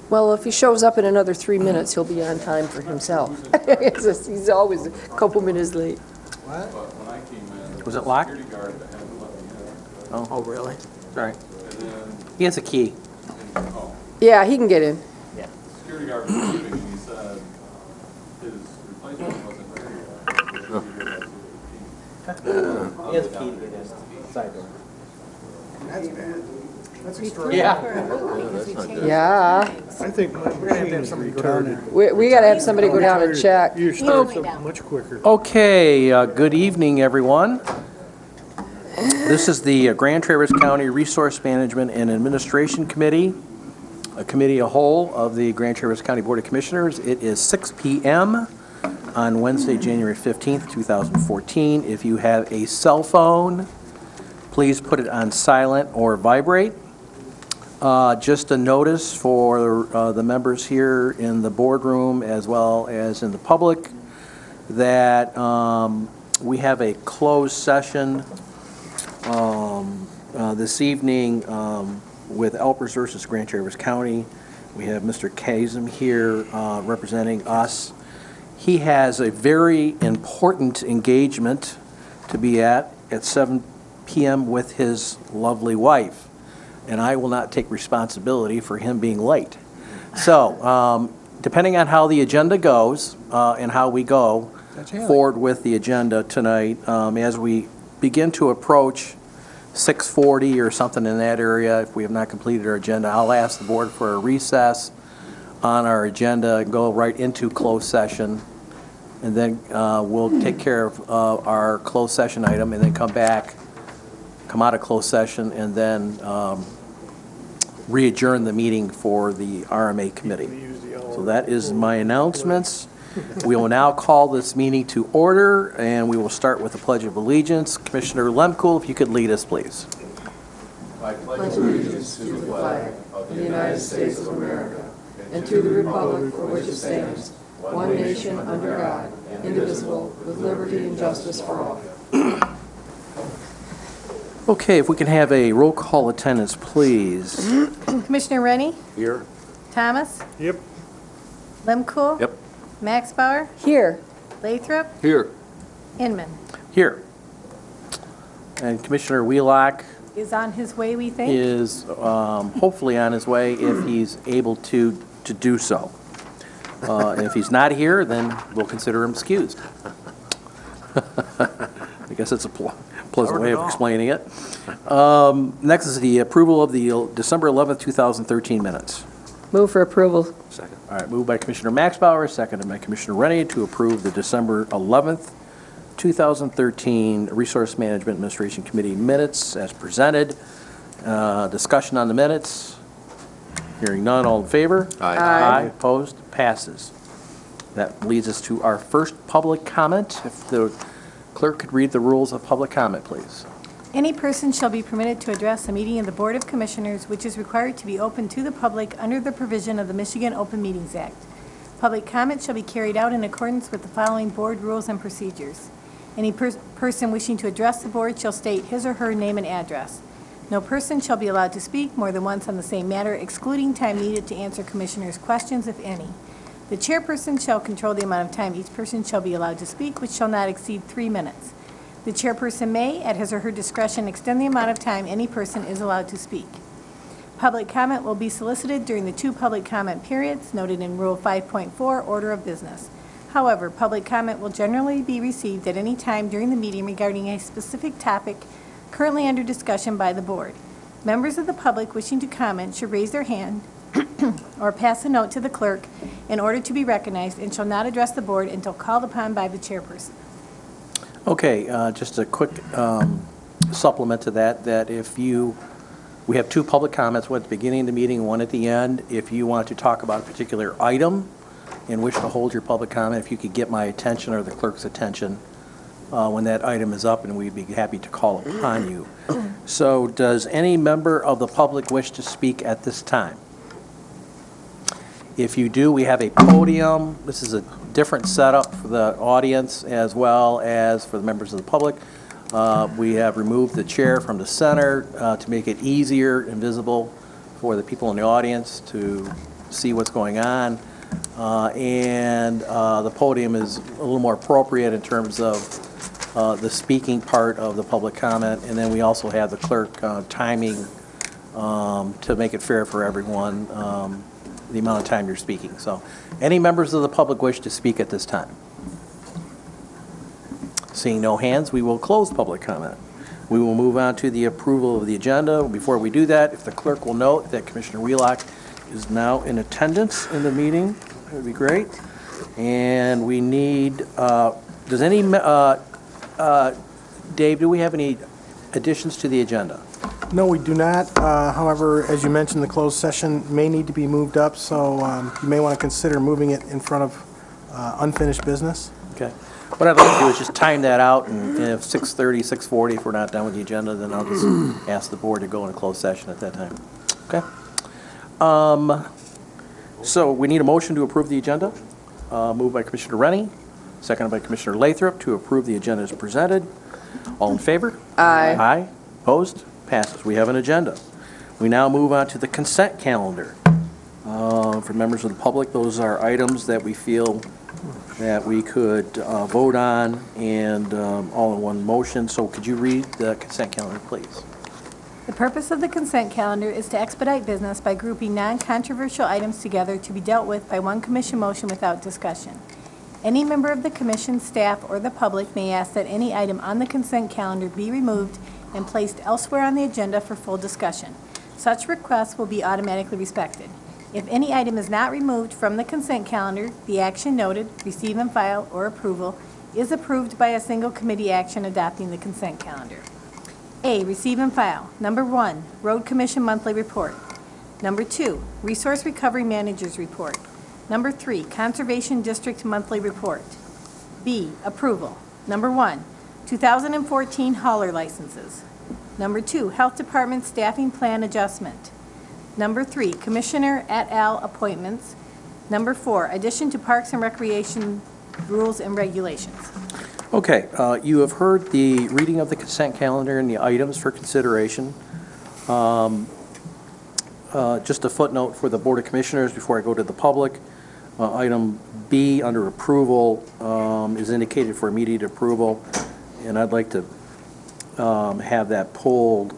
Well, if he shows up in another 3 minutes, he'll be on time for himself. He's always a couple minutes late. But when I came in, Was it locked? security guard that hadn't let me in. Oh, really? Sorry. And then, He has a key. oh, Yeah, he can get in. the security guard was leaving and he said his replacement wasn't ready yet. He has a key to get in. Side door. That's bad. Yeah. Yeah. I think my machine is retarded. We got to have somebody go down and check. You start so much quicker. Okay, good evening, everyone. This is the Grand Traverse County Resource Management and Administration Committee, a committee a whole of the Grand Traverse County Board of Commissioners. It is 6 p.m. on Wednesday, January 15th, 2014. If you have a cell phone, please put it on silent or vibrate. Just a notice for the members here in the boardroom as well as in the public that we have a closed session this evening with Alpers versus Grand Traverse County. We have Mr. Kazem here representing us. He has a very important engagement to be at 7 p.m. with his lovely wife, and I will not take responsibility for him being late. So, depending on how the agenda goes and how we go forward with the agenda tonight, as we begin to approach 6:40 or something in that area, if we have not completed our agenda, I'll ask the board for a recess on our agenda and go right into closed session, and then we'll take care of our closed session item and then come out of closed session and then re-adjourn the meeting for the RMA committee. So that is my announcements. We will now call this meeting to order, and we will start with the Pledge of Allegiance. Commissioner Lemkool, if you could lead us, please. I pledge allegiance to the flag of the United States of America and to the republic for which it stands, one nation under God, indivisible, with liberty and justice for all. Okay, if we can have a roll call attendance, please. Commissioner Rennie? Here. Thomas? Yep. Lemkool? Yep. Max Bauer? Here. Lathrop? Here. Inman? Here. And Commissioner Wheelock Is on his way, we think? is hopefully on his way if he's able to do so. And if he's not here, then we'll consider him excused. I guess it's a pleasant way of explaining it. Next is the approval of the December 11th, 2013 minutes. Move for approval. Second. All right, moved by Commissioner Max Bauer, seconded by Commissioner Rennie to approve the December 11th, 2013 Resource Management Administration Committee minutes as presented. Discussion on the minutes. Hearing none, all in favor? Aye. Aye, opposed, passes. That leads us to our first public comment. If the clerk could read the rules of public comment, please. Any person shall be permitted to address a meeting of the Board of Commissioners which is required to be open to the public under the provision of the Michigan Open Meetings Act. Public comment shall be carried out in accordance with the following board rules and procedures. Any person wishing to address the board shall state his or her name and address. No person shall be allowed to speak more than once on the same matter, excluding time needed to answer commissioners' questions, if any. The chairperson shall control the amount of time each person shall be allowed to speak, which shall not exceed 3 minutes. The chairperson may, at his or her discretion, extend the amount of time any person is allowed to speak. Public comment will be solicited during the 2 public comment periods noted in Rule 5.4, Order of Business. However, public comment will generally be received at any time during the meeting regarding a specific topic currently under discussion by the board. Members of the public wishing to comment should raise their hand or pass a note to the clerk in order to be recognized and shall not address the board until called upon by the chairperson. Okay, just a quick supplement to that we have 2 public comments, one at the beginning of the meeting, one at the end. If you want to talk about a particular item and wish to hold your public comment, if you could get my attention or the clerk's attention when that item is up, and we'd be happy to call upon you. So does any member of the public wish to speak at this time? If you do, we have a podium. This is a different setup for the audience as well as for the members of the public. We have removed the chair from the center to make it easier and visible for the people in the audience to see what's going on. And the podium is a little more appropriate in terms of the speaking part of the public comment. And then we also have the clerk timing to make it fair for everyone, the amount of time you're speaking. So any members of the public wish to speak at this time? Seeing no hands, we will close public comment. We will move on to the approval of the agenda. Before we do that, if the clerk will note that Commissioner Wheelock is now in attendance in the meeting, that would be great. And we need, does any, Dave, do we have any additions to the agenda? No, we do not. However, as you mentioned, the closed session may need to be moved up, so you may want to consider moving it in front of unfinished business. Okay. What I'd like to do is just time that out, and if 6:30, 6:40, if we're not done with the agenda, then I'll just ask the board to go in a closed session at that time. Okay? So we need a motion to approve the agenda. Moved by Commissioner Rennie, seconded by Commissioner Lathrop to approve the agenda as presented. All in favor? Aye. Aye. Opposed? Passes. We have an agenda. We now move on to the consent calendar. For members of the public, those are items that we feel that we could vote on and all in one motion. So could you read the consent calendar, please? The purpose of the consent calendar is to expedite business by grouping non-controversial items together to be dealt with by one commission motion without discussion. Any member of the commission, staff, or the public may ask that any item on the consent calendar be removed and placed elsewhere on the agenda for full discussion. Such requests will be automatically respected. If any item is not removed from the consent calendar, the action noted, receive and file, or approval, is approved by a single committee action adopting the consent calendar. A, receive and file. Number 1, Road Commission Monthly Report. Number 2, Resource Recovery Managers Report. Number 3, Conservation District Monthly Report. B, approval. Number 1, 2014 hauler licenses. Number 2, Health Department Staffing Plan Adjustment. Number 3, Commissioner et al. Appointments. Number 4, addition to Parks and Recreation Rules and Regulations. Okay, you have heard the reading of the consent calendar and the items for consideration. Just a footnote for the Board of Commissioners before I go to the public. Item B under approval is indicated for immediate approval, and I'd like to have that pulled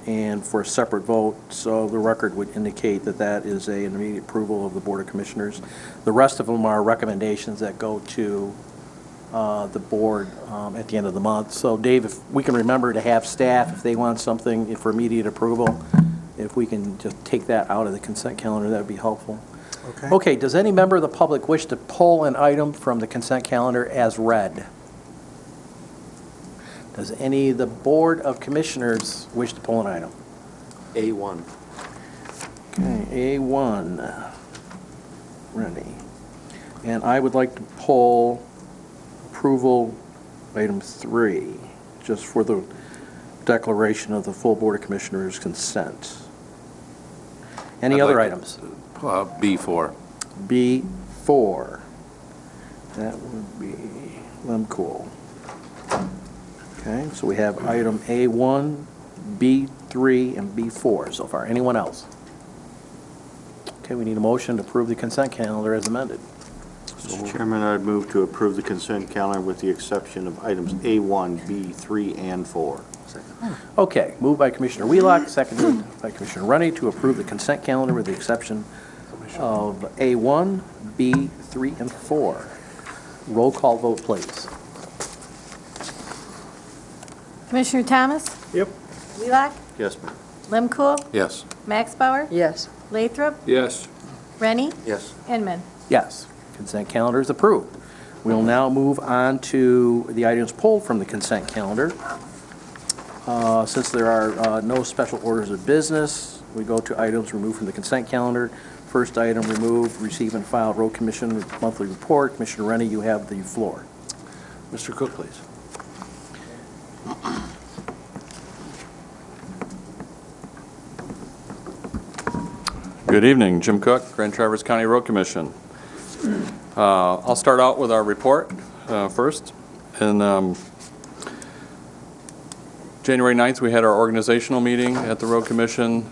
and for a separate vote, so the record would indicate that that is an immediate approval of the Board of Commissioners. The rest of them are recommendations that go to the board at the end of the month. So Dave, if we can remember to have staff, if they want something for immediate approval, if we can just take that out of the consent calendar, that would be helpful. Okay. Okay, does any member of the public wish to pull an item from the consent calendar as read? Does any of the Board of Commissioners wish to pull an item? A1. Okay, A1, ready. And I would like to pull approval item 3, just for the declaration of the full Board of Commissioners' consent. Any I'd other like items? B4. B4. That would be Lemcool. Okay, so we have item A1, B3, and B4 so far. Anyone else? Okay, we need a motion to approve the consent calendar as amended. Mr. Chairman, I'd move to approve the consent calendar with the exception of items A1, B3, and 4. Okay, moved by Commissioner Wheelock, seconded by Commissioner Rennie to approve the consent calendar with the exception of A1, B3, and 4. Roll call vote, please. Commissioner Thomas? Yep. Wheelock? Yes, ma'am. Lemcool? Yes. Max Bauer? Yes. Lathrop? Yes. Rennie? Yes. Inman. Yes, consent calendar is approved. We will now move on to the items pulled from the consent calendar. Since there are no special orders of business, we go to items removed from the consent calendar. First item removed, receive and file Road Commission monthly report. Commissioner Rennie, you have the floor. Mr. Cook, please. Good evening, Jim Cook, Grand Traverse County Road Commission. I'll start out with our report first. And January 9th, we had our organizational meeting at the Road Commission.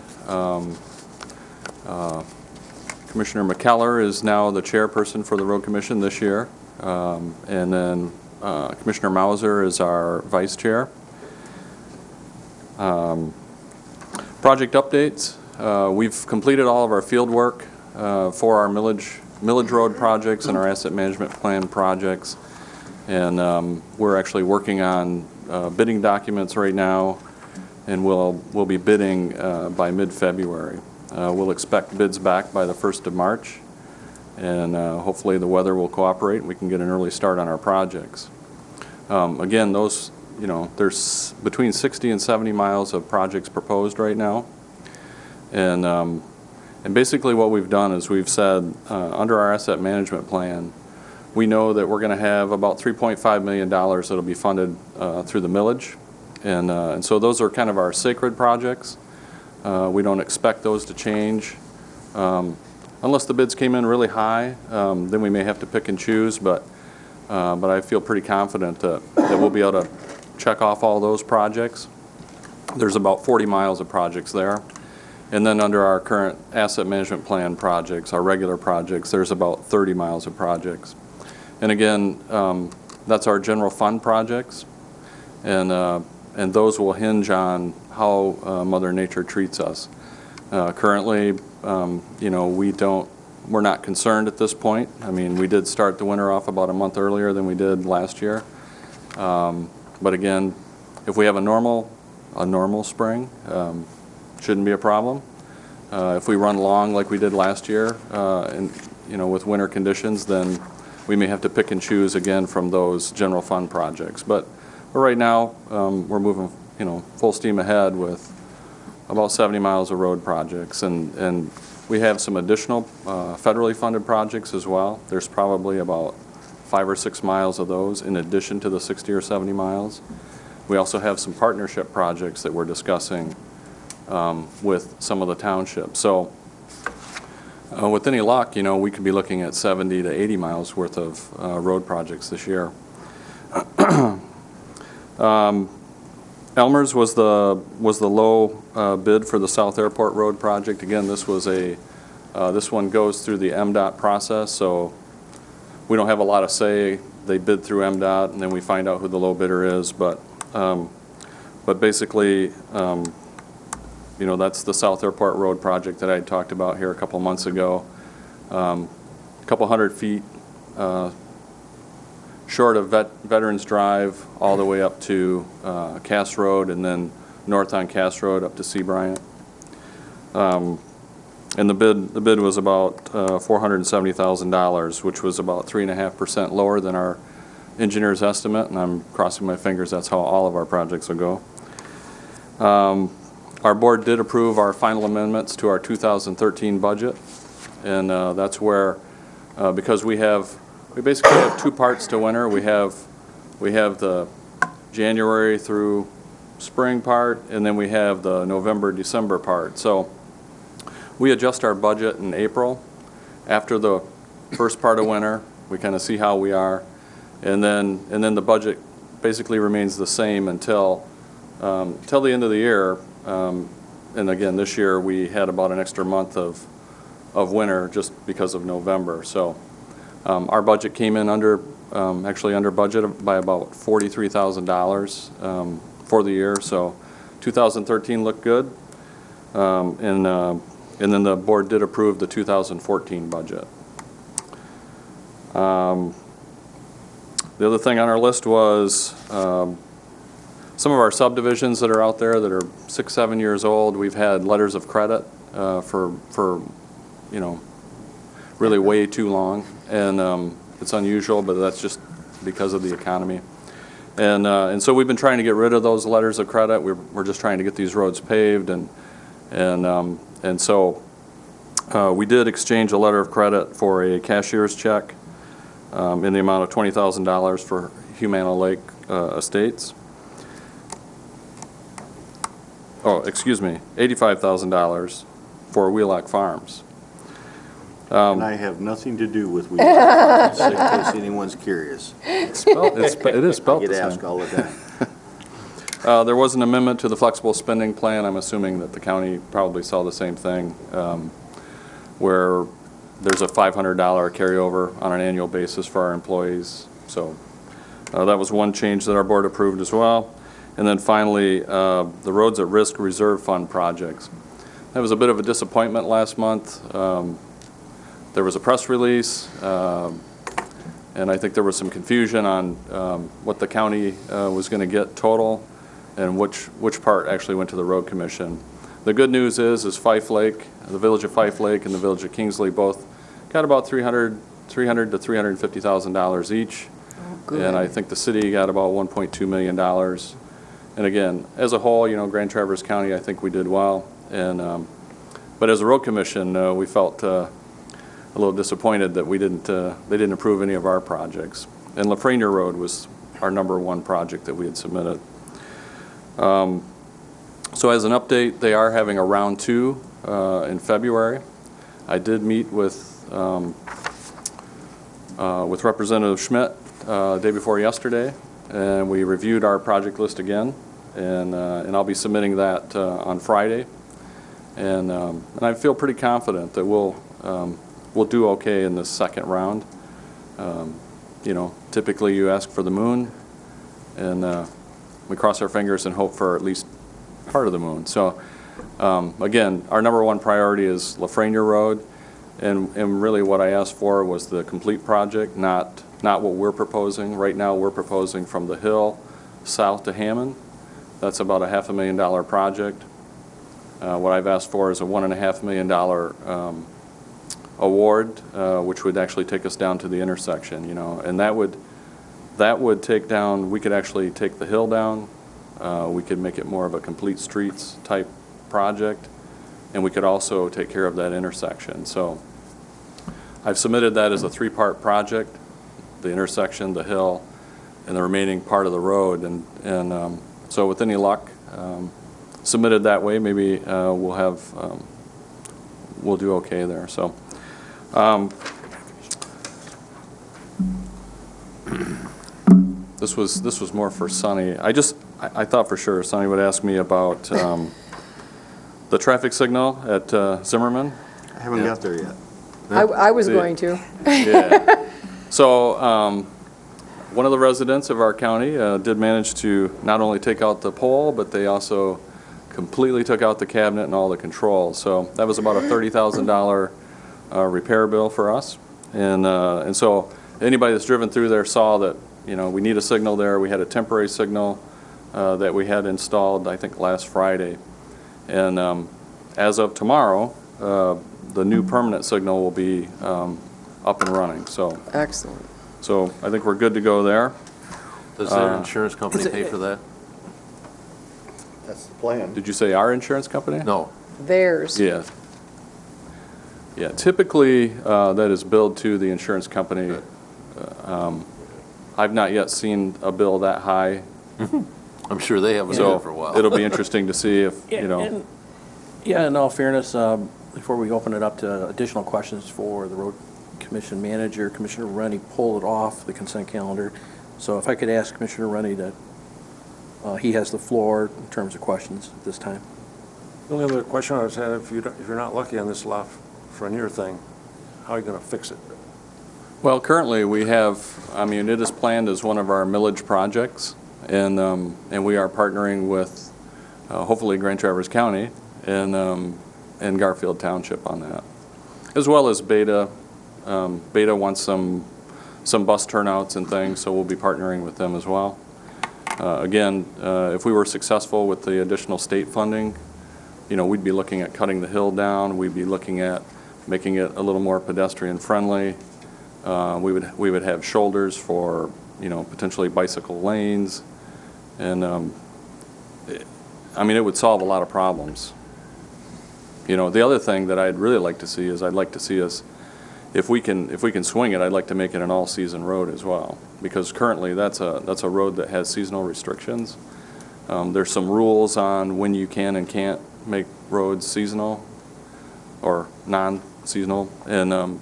Commissioner McKellar is now the chairperson for the Road Commission this year. And then Commissioner Mauser is our vice chair. Project updates. We've completed all of our field work for our millage road projects and our asset management plan projects. And we're actually working on bidding documents right now, and we'll be bidding by mid-February. We'll expect bids back by the 1st of March, and hopefully the weather will cooperate and we can get an early start on our projects. Again, those, there's between 60 and 70 miles of projects proposed right now. And basically what we've done is we've said, under our asset management plan, we know that we're going to have about $3.5 million that'll be funded through the millage. And so those are kind of our sacred projects. We don't expect those to change. Unless the bids came in really high, then we may have to pick and choose, but I feel pretty confident that we'll be able to check off all those projects. There's about 40 miles of projects there. And then under our current asset management plan projects, our regular projects, there's about 30 miles of projects. And again, that's our general fund projects. And those will hinge on how Mother Nature treats us. Currently, we're not concerned at this point. I mean, we did start the winter off about a month earlier than we did last year. But again, if we have a normal spring, shouldn't be a problem. If we run long like we did last year, and with winter conditions, then we may have to pick and choose again from those general fund projects. But right now, we're moving, full steam ahead with about 70 miles of road projects, and we have some additional federally funded projects as well. There's probably about 5 or 6 miles of those in addition to the 60 or 70 miles. We also have some partnership projects that we're discussing with some of the townships. So with any luck, we could be looking at 70 to 80 miles worth of road projects this year. Elmer's was the low bid for the South Airport Road project. Again, this one goes through the MDOT process, so we don't have a lot of say. They bid through MDOT, and then we find out who the low bidder is. But basically, that's the South Airport Road project that I had talked about here a couple months ago. A couple hundred feet short of Veterans Drive, all the way up to Cass Road, and then north on Cass Road up to C. Bryant. And the bid was about $470,000, which was about 3.5% lower than our engineer's estimate, and I'm crossing my fingers that's how all of our projects will go. Our board did approve our final amendments to our 2013 budget, and that's where, because we basically have two parts to winter. We have the January through spring part, and then we have the November, December part. So we adjust our budget in April after the first part of winter. We kind of see how we are, and then the budget basically remains the same until the end of the year. And again, this year we had about an extra month of winter just because of November. So our budget came in actually under budget by about $43,000 for the year. So 2013 looked good, and then the board did approve the 2014 budget. The other thing on our list was some of our subdivisions that are out there that are 6-7 years old. We've had letters of credit for really way too long, and it's unusual, but that's just because of the economy. And so we've been trying to get rid of those letters of credit. We're just trying to get these roads paved, and so we did exchange a letter of credit for a cashier's check in the amount of $20,000 for Humana Lake Estates. Oh, excuse me, $85,000 for Wheelock Farms. And I have nothing to do with Wheelock, in case anyone's curious. It is spelled I the get same. asked all the time. There was an amendment to the flexible spending plan. I'm assuming that the county probably saw the same thing, where there's a $500 carryover on an annual basis for our employees. So that was one change that our board approved as well. And then finally, the Roads at Risk Reserve Fund projects. That was a bit of a disappointment last month. There was a press release, and I think there was some confusion on what the county was going to get total and which part actually went to the road commission. The good news is Fife Lake, the village of Fife Lake and the village of Kingsley both got about $300,000 to $350,000 each. Good. And I think the city got about $1.2 million. And again, as a whole, Grand Traverse County, I think we did well. And but as a road commission, we felt a little disappointed that they didn't approve any of our projects. And Lafreniere Road was our #1 project that we had submitted. So as an update, they are having a round 2 in February. I did meet with Representative Schmidt day before yesterday, and we reviewed our project list again, and I'll be submitting that on Friday. And I feel pretty confident that we'll do okay in this second round. Typically you ask for the moon, and we cross our fingers and hope for at least part of the moon. So again, our #1 priority is Lafreniere Road, and really what I asked for was the complete project, not what we're proposing. Right now we're proposing from the Hill south to Hammond. That's about a $500,000 project. What I've asked for is a $1.5 million award, which would actually take us down to the intersection, and that would take down, we could actually take the hill down, we could make it more of a complete streets type project, and we could also take care of that intersection. So I've submitted that as a 3-part project, the intersection, the hill, and the remaining part of the road, and so with any luck, submitted that way, maybe we'll do okay there. So this was more for Sonny. I thought for sure Sonny would ask me about the traffic signal at Zimmerman. I haven't got there yet. I was going to. Yeah. So one of the residents of our county did manage to not only take out the pole, but they also completely took out the cabinet and all the controls. So that was about a $30,000 repair bill for us. And so anybody that's driven through there saw that, we need a signal there. We had a temporary signal that we had installed, I think, last Friday. And as of tomorrow, the new permanent signal will be up and running. So Excellent. So I think we're good to go there. Does their insurance company pay for that? That's the plan. Did you say our insurance company? No. Theirs. Yeah. Yeah, typically that is billed to the insurance company. I've not yet seen a bill that high. I'm sure they haven't So done it for a while. it'll be interesting to see if, Yeah, in all fairness, before we open it up to additional questions for the road commission manager, Commissioner Rennie pulled it off the consent calendar. So if I could ask Commissioner Rennie that he has the floor in terms of questions at this time. The only other question I was had, if you're not lucky on this Lafreniere thing, how are you going to fix it? well, currently we have, it is planned as one of our millage projects, and we are partnering with hopefully Grand Traverse County and Garfield Township on that, as well as Beta. Beta wants some bus turnouts and things, so we'll be partnering with them as well. Again, if we were successful with the additional state funding, we'd be looking at cutting the hill down. We'd be looking at making it a little more pedestrian friendly. We would have shoulders for potentially bicycle lanes, and it would solve a lot of problems. The other thing that I'd really like to see is I'd like to see us, if we can swing it, I'd like to make it an all-season road as well, because currently that's a road that has seasonal restrictions. There's some rules on when you can and can't make roads seasonal or non-seasonal, and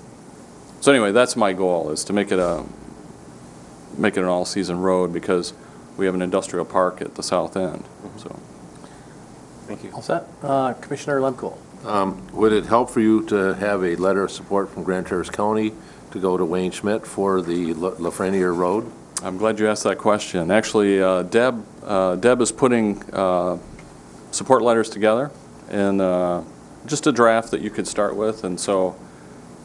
so anyway, that's my goal, is to make it an all-season road, because we have an industrial park at the south end. So Thank you. All set? Commissioner Lemkool. Would it help for you to have a letter of support from Grand Traverse County to go to Wayne Schmidt for the Lafreniere Road? I'm glad you asked that question. Actually, Deb is putting support letters together, and just a draft that you could start with. And so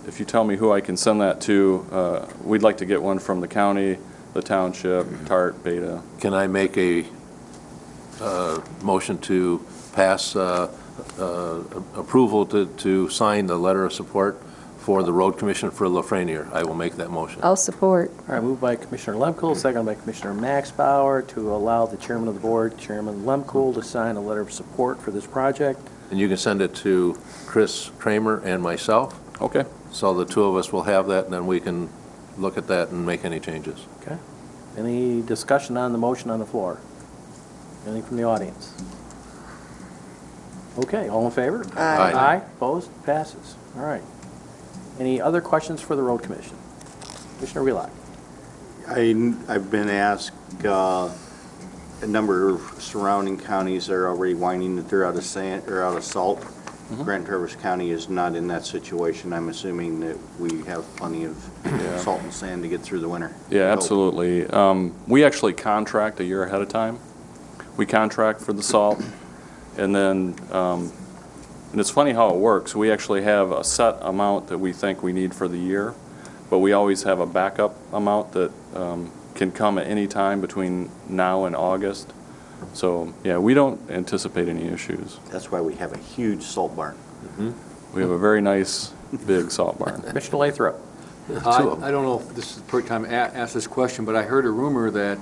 if you tell me who I can send that to, we'd like to get one from the county, the township, TART, Beta. Can I make a motion to pass approval to sign the letter of support for the road commission for Lafreniere? I will make that motion. I'll support. All right, moved by Commissioner Lemkool, seconded by Commissioner Maxbauer, to allow the chairman of the board, Chairman Lemkool, to sign a letter of support for this project. And you can send it to Chris Kramer and myself, Okay. so the two of us will have that, and then we can look at that and make any changes. Okay. Any discussion on the motion on the floor? Anything from the audience? Okay, all in favor? Aye. Aye, opposed, passes. All right. Any other questions for the road commission? Commissioner Wheelock? I've been asked, a number of surrounding counties are already whining that they're out of sand, or out of salt. Grand Traverse County is not in that situation. I'm assuming that we have plenty of salt and sand to get through the winter. Yeah, absolutely. We actually contract a year ahead of time. We contract for the salt, and then, and it's funny how it works. We actually have a set amount that we think we need for the year, but we always have a backup amount that can come at any time between now and August. So, yeah, we don't anticipate any issues. That's why we have a huge salt barn. We have a very nice, big salt barn. Commissioner Lathrop? I don't know if this is the perfect time to ask this question, but I heard a rumor that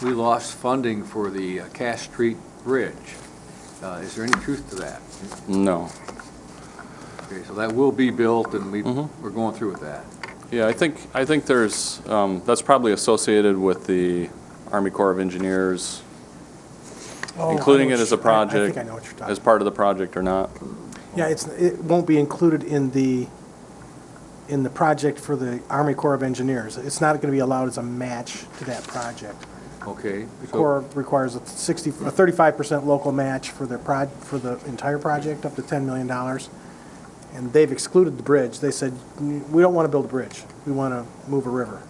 we lost funding for the Cass Street Bridge. Is there any truth to that? No. Okay, so that will be built, and we're going through with that. Yeah, I think there's, that's probably associated with the Army Corps of Engineers, Oh, including I it know as a what I think project, I know what you're talking as part of the project or not. Yeah, it won't be included in the project for the Army Corps of Engineers. It's not going to be allowed as a match to that project. Okay. The so- Corps requires a 35% local match for for the entire project, up to $10 million. And they've excluded the bridge. They said, we don't want to build a bridge. We want to move a river.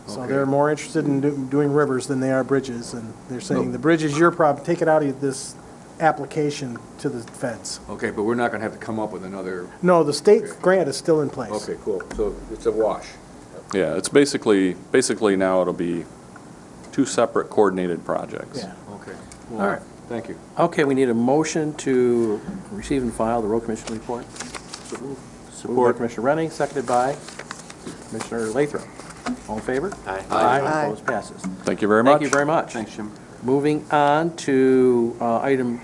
So Okay. they're more interested in doing rivers than they are bridges. And they're saying, the bridge is your problem. Take it out of this application to the feds. Okay, but we're not going to have to come up with another, No, the state Okay. grant is still in place. okay, cool. So it's a wash. Yeah, it's basically now it'll be two separate coordinated projects. Yeah. Okay. All right. Thank you. Okay, we need a motion to receive and file the road commission report. Moved by Commissioner Rennie, seconded by Commissioner Lathrop. All in favor? Aye. Aye. Opposed, passes. Thank you very much. Thank you very much. Thanks, Jim. Moving on to item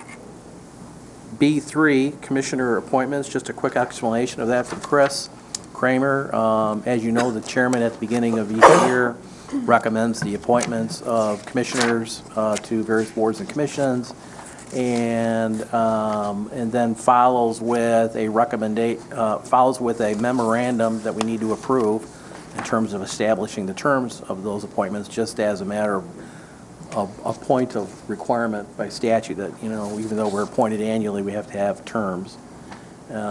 B3, Commissioner appointments. Just a quick explanation of that from Chris Kramer. As you know, the chairman at the beginning of each year recommends the appointments of commissioners to various boards and commissions, and then follows with a memorandum that we need to approve in terms of establishing the terms of those appointments, just as a matter of a point of requirement by statute that, even though we're appointed annually, we have to have terms.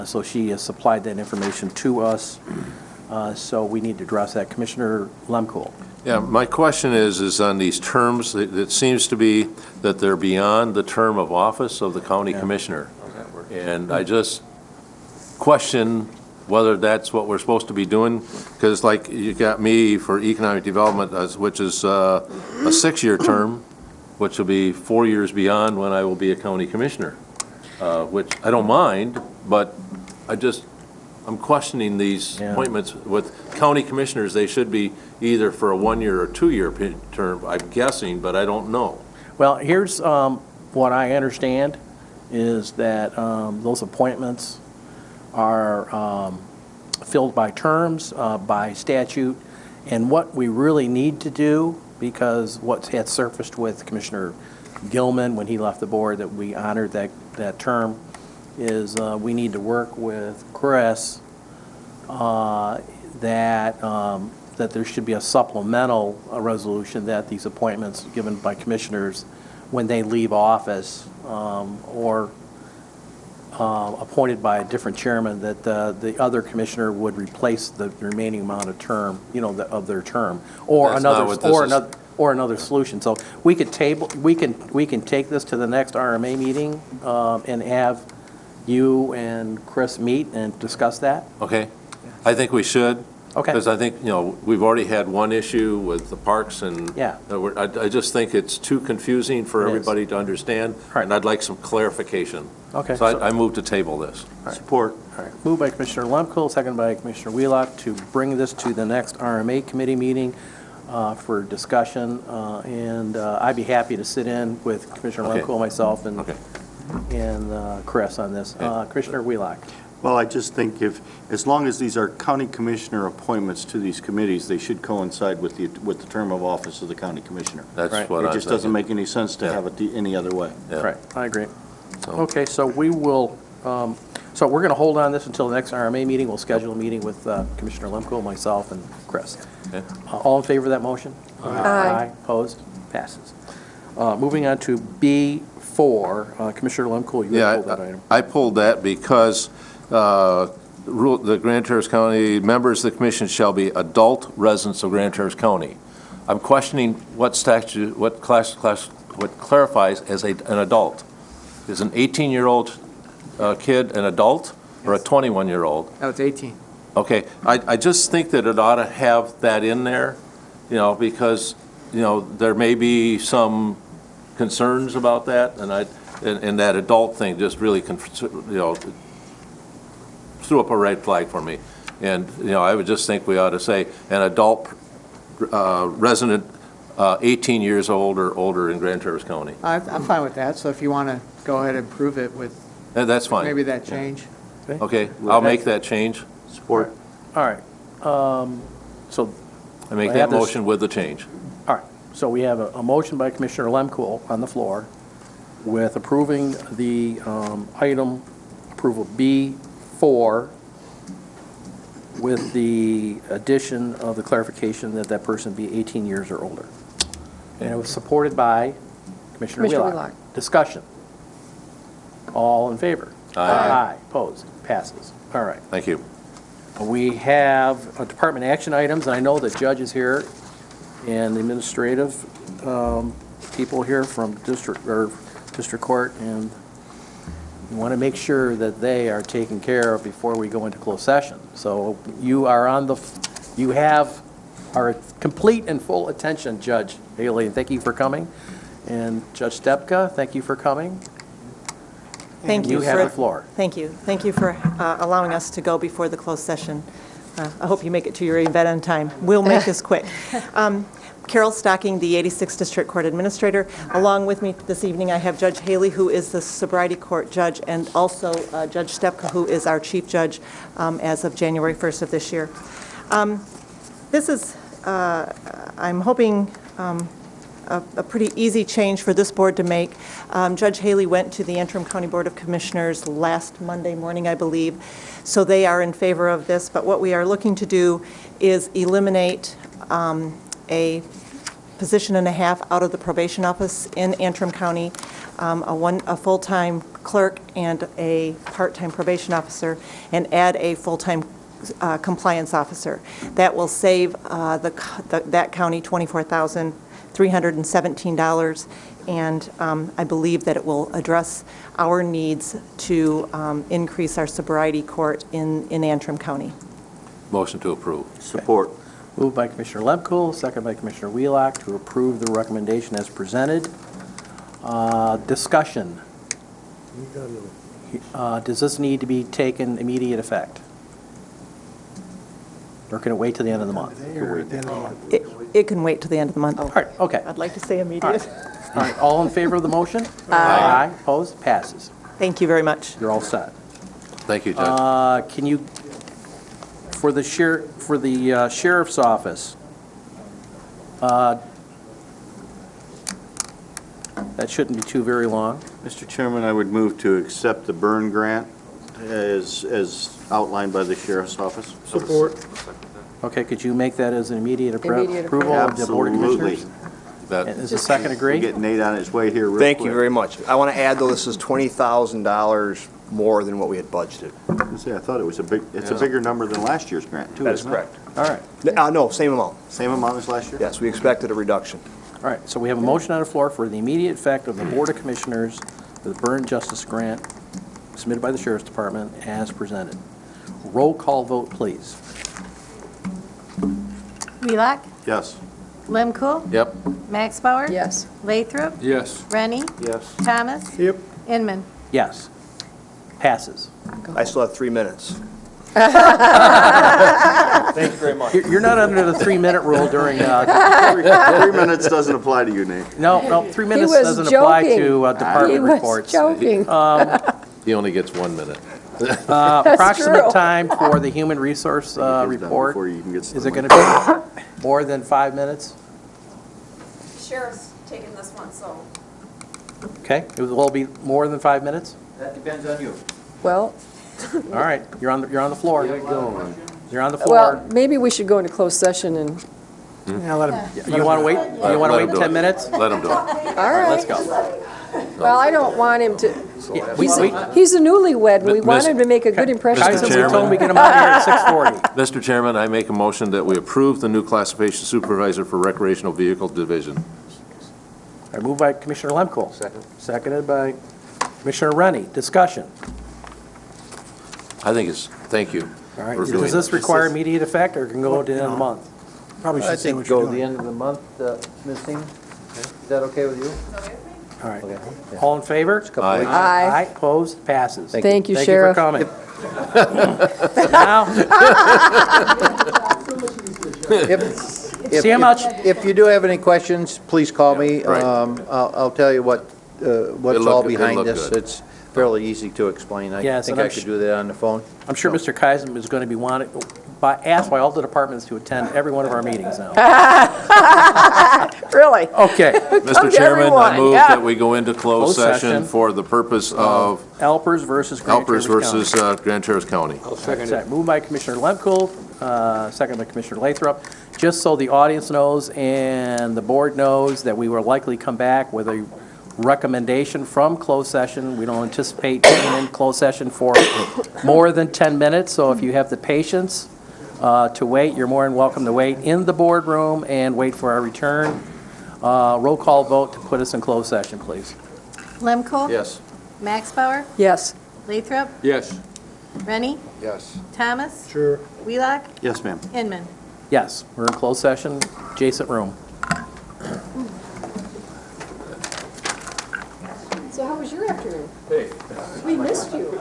So she has supplied that information to us, so we need to address that. Commissioner Lemkool. Yeah, my question is on these terms, it seems to be that they're beyond the term of office of the county commissioner. And I just question whether that's what we're supposed to be doing, because like you got me for economic development, which is a 6-year term, which will be 4 years beyond when I will be a county commissioner, which I don't mind, but I'm questioning these appointments with county commissioners. They should be either for a 1-year or 2-year term, I'm guessing, but I don't know. Well, here's what I understand is that those appointments are filled by terms, by statute, and what we really need to do, because what had surfaced with Commissioner Gilman when he left the board, that we honored that term, is we need to work with Chris that there should be a supplemental resolution that these appointments given by commissioners when they leave office or appointed by a different chairman, that the other commissioner would replace the remaining amount of term, of their term, or That's not another, what this or is. another, or another solution. So we could table, we can take this to the next RMA meeting and have you and Chris meet and discuss that. Okay? I think we should. Okay. Because I think, we've already had one issue with the parks, and Yeah. I just think it's too confusing for It is. everybody to understand, Right. and I'd like some clarification. Okay. So I move to table this. Support. All right. Moved by Commissioner Lemko, seconded by Commissioner Wheelock to bring this to the next RMA committee meeting for discussion. And I'd be happy to sit in with Commissioner Okay. Lemko, myself, and Okay. Chris on this. Okay. Commissioner Wheelock. Well, I just think as long as these are county commissioner appointments to these committees, they should coincide with the term of office of the county commissioner. That's Right. what It I'm just doesn't thinking. make any sense to Yeah. have it any other way. Yeah. Right, I agree. So- Okay, so we will, so we're going to hold on this until the next RMA meeting. We'll schedule a meeting with Commissioner Lemko, myself, and Chris. Okay. All in favor of that motion? Aye. Opposed? Passes. Moving on to B4, Commissioner Lemko, you Yeah, have pulled that item. I pulled that because the Grand Traverse County members of the commission shall be adult residents of Grand Traverse County. I'm questioning what statute, what clarifies as an adult. Is an 18-year-old kid an adult or a 21-year-old? No, it's 18. Okay, I just think that it ought to have that in there, because, there may be some concerns about that, and that adult thing just really, threw up a red flag for me. And, I would just think we ought to say an adult resident 18 years old or older in Grand Traverse County. I'm fine with that, so if you want to go ahead and prove it with And that's fine. maybe that change. Okay, I'll make that change. Support. All right. So, I make I that have this- motion with the change. all right. So we have a motion by Commissioner Lemko on the floor with approving the item, approval B4, with the addition of the clarification that that person be 18 years or older. And it was supported by Commissioner Commissioner Wheelock. Wheelock. Discussion. All in favor? Aye. Opposed? Passes. All right. Thank you. We have department action items, and I know the judge is here and the administrative people here from district court, and we want to make sure that they are taken care of before we go into closed session. So you are you have our complete and full attention, Judge Haley, and thank you for coming. And Judge Stepka, thank you for coming. Thank you. You have the floor. Thank you. Thank you for allowing us to go before the closed session. I hope you make it to your event on time. We'll make this quick. Carol Stocking, the 86th District Court Administrator. Along with me this evening, I have Judge Haley, who is the Sobriety Court Judge, and also Judge Stepka, who is our Chief Judge as of January 1st of this year. This is, I'm hoping, a pretty easy change for this board to make. Judge Haley went to the Antrim County Board of Commissioners last Monday morning, I believe, so they are in favor of this. But what we are looking to do is eliminate a position and a half out of the probation office in Antrim County, a full-time clerk and a part-time probation officer, and add a full-time compliance officer. That will save that county $24,317, and I believe that it will address our needs to increase our sobriety court in Antrim County. Motion to approve. Support. Moved by Commissioner Lemko, second by Commissioner Wheelock to approve the recommendation as presented. Discussion. Does this need to be taken immediate effect? Or can it wait till the end of the month? It can wait till the end of the month. All right, okay. I'd like to say immediate. All right, all in favor of the motion? Aye. Opposed? Passes. Thank you very much. You're all set. Thank you, Judge. Can you, for the sheriff's office, that shouldn't be too very long. Mr. Chairman, I would move to accept the burn grant as outlined by the sheriff's office. Support. Okay, could you make that as an immediate Immediate approval of the Board of Absolutely. Commissioners? That- And does the second We agree? get Nate on his way here real quick. Thank you very much. I want to add, though, this is $20,000 more than what we had budgeted. I thought it was a bigger number than last year's grant, too, That is isn't it? correct. All right. No, same amount. Same amount as last year? Yes, we expected a reduction. All right, so we have a motion on the floor for the immediate effect of the Board of Commissioners for the Burn Justice Grant submitted by the Sheriff's Department as presented. Roll call vote, please. Wheelock? Yes. Lemko? Yep. Max Bauer? Yes. Lathrop? Yes. Rennie? Yes. Thomas? Yep. Inman? Yes. Passes. I still have 3 minutes. Thank you very much. You're not under the 3-minute rule during, 3 minutes doesn't apply to you, Nate. no, 3 minutes was doesn't apply joking. to He department was reports. joking. He only gets 1 minute. Approximate true. time for the human resource report. Before you even get to Is the it going to be more than 5 minutes? Sheriff's taking this one, so. Okay, it will be more than 5 minutes? That depends on you. Well, All right, you're on the floor. You're on the well, floor. maybe we should go into closed session and, Yeah, let him. You want to wait? You want to wait 10 minutes? Let him do it. all right. Let's go. Well, I don't want him to, Yeah, he's a newlywed, and we Miss- want him to make a good impression. Tyson, we Chairman. told him we get him out of here at 6:40. Mr. Chairman, I make a motion that we approve the new classification supervisor for recreational vehicle division. I move by Commissioner Lemko. Second. Seconded by Commissioner Rennie. Discussion. I think thank you All right, for doing does this that. require immediate effect, or can go to the end of the month? Probably I should say think what you're go the doing. end of the month, Ms. Seaman? Is that okay with you? All right. All in favor? Aye. Aye. Opposed? Passes. Thank you, Thank you for Sheriff. coming. Now, see how much, If you do have any questions, please call me. Right. I'll tell you what's It'll all look behind this. good. It's fairly easy to explain. I Yes, think and I I'm could do that on the phone. I'm sure Mr. Kaisen is going to be asked by all the departments to attend every one of our meetings now. Really? Okay. Mr. to Chairman, everyone, I move yeah. that we go into closed Closed session. session for the purpose of Alpers versus Grand Alpers Traverse County. versus Grand Traverse County. Second. Moved by Commissioner Lemko, second by Commissioner Lathrop. Just so the audience knows and the board knows that we will likely come back with a recommendation from closed session. We don't anticipate being in closed session for more than 10 minutes, so if you have the patience to wait, you're more than welcome to wait in the boardroom and wait for our return. Roll call vote to put us in closed session, please. Lemko? Yes. Max Bauer? Yes. Lathrop? Yes. Rennie? Yes. Thomas? Sure. Wheelock? Yes, ma'am. Inman? Yes, we're in closed session, adjacent room. So how was your afternoon? Hey. We missed you.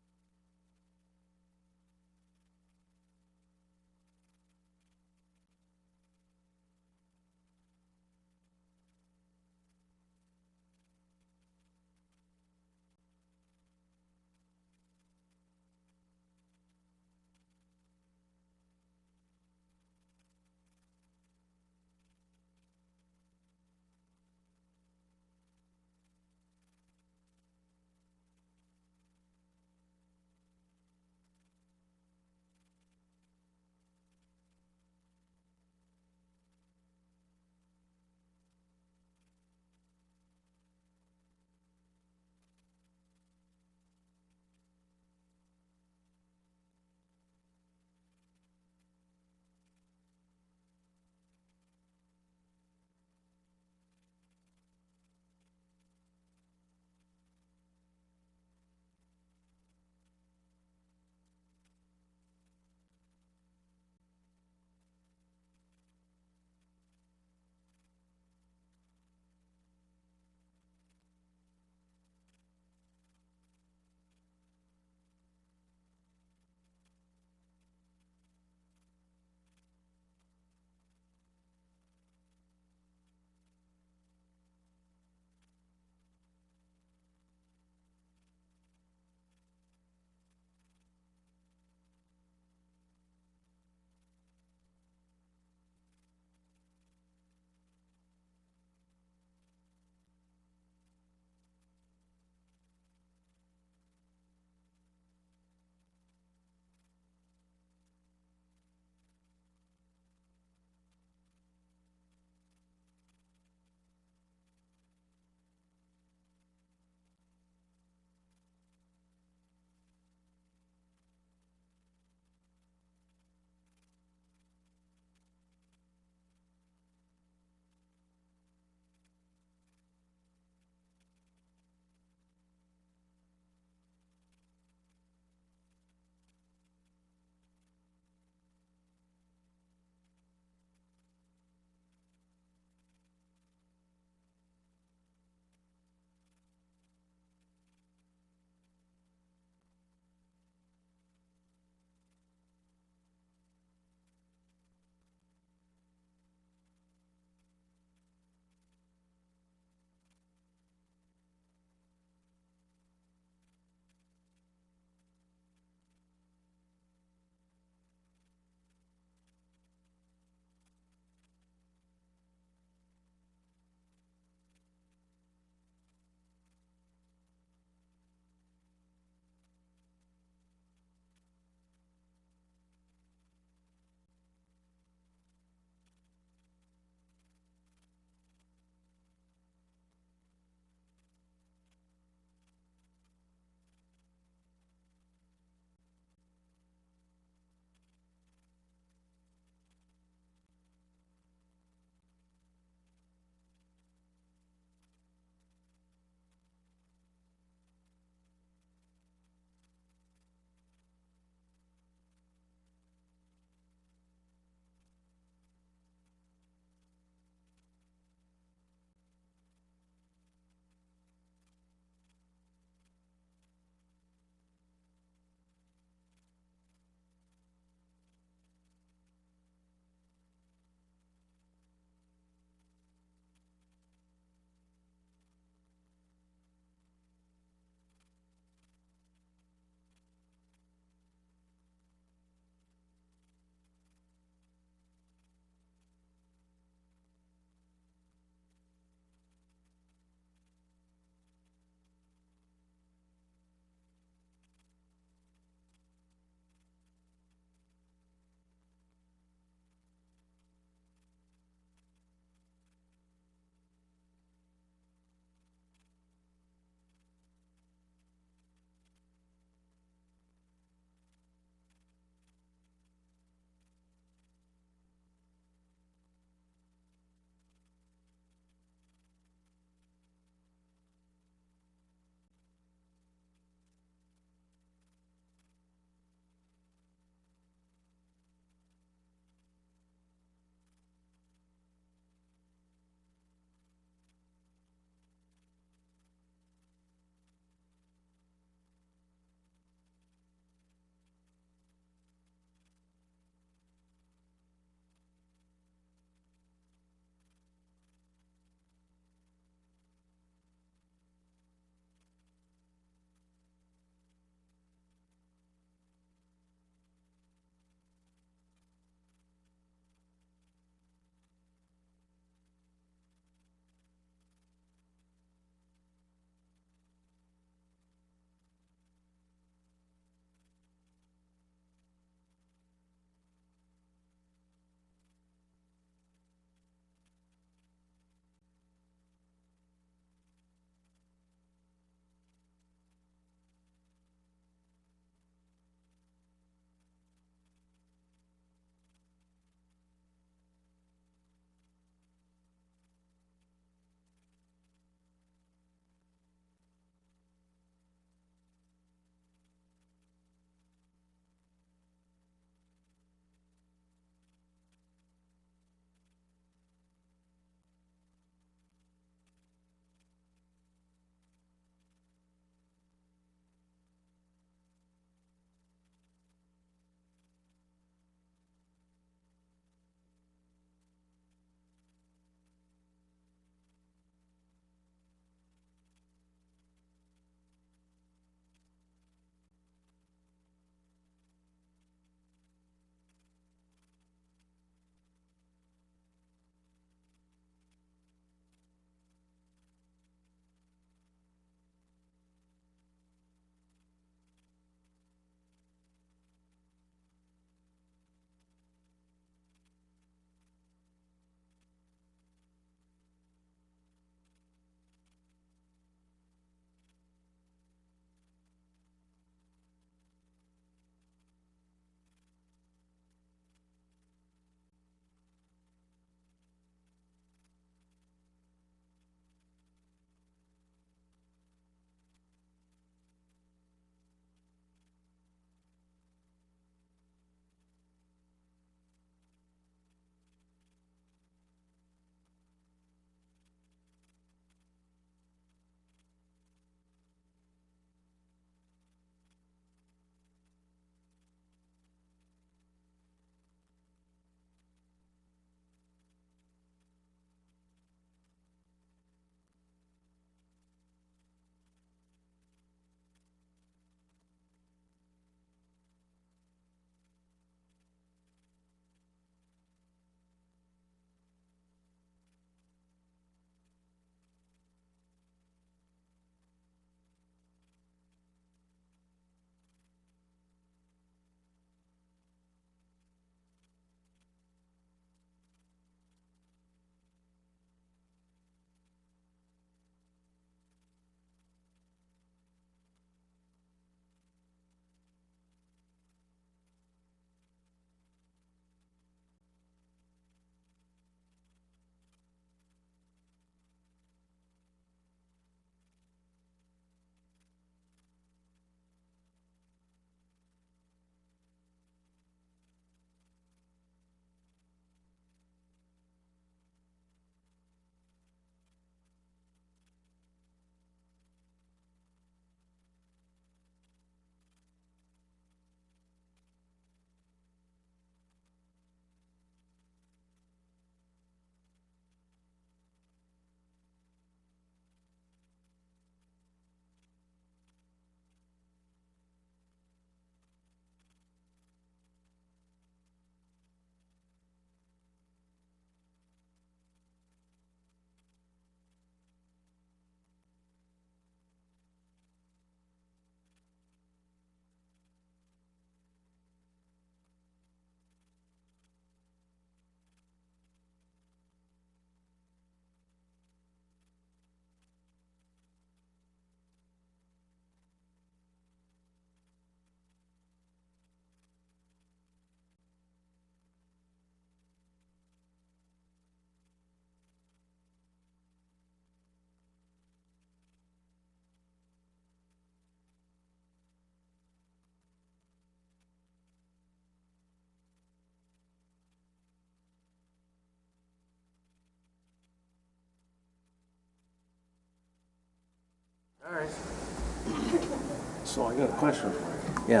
So I got a question for you. Yeah.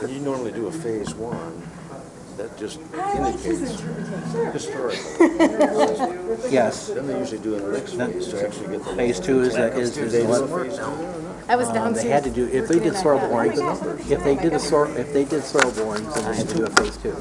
When you normally do a phase one, that just indicates historical. Yes. Then they usually do it in the next phase to actually get the. Phase two is the I was they downstairs. had to do, if they did soil borings, if they did soil borings, then they had to do a phase two.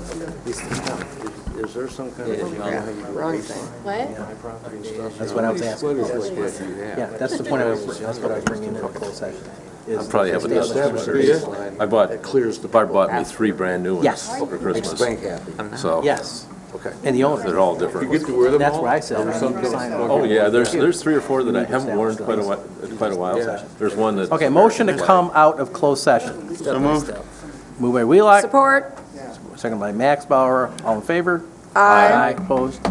Is there some kind of, Wrong thing. What? property and stuff? That's what I was asking. Split is what you have. Yeah, that's the point that's what I was bringing into closed session. I probably haven't done that. I bought, Bart bought me 3 brand-new ones Yes. over Makes the Christmas. bank happy. So, Yes, Okay. and the owner. they're all different. You get to wear them That's all? what I said. I need to sign off. Oh, yeah, there's 3 or 4 that I haven't worn quite a while. There's one that. Okay, motion to come out of closed session. So moved. Moved by Wheelock, Support. second by Max Bauer. All in favor? Aye. Opposed?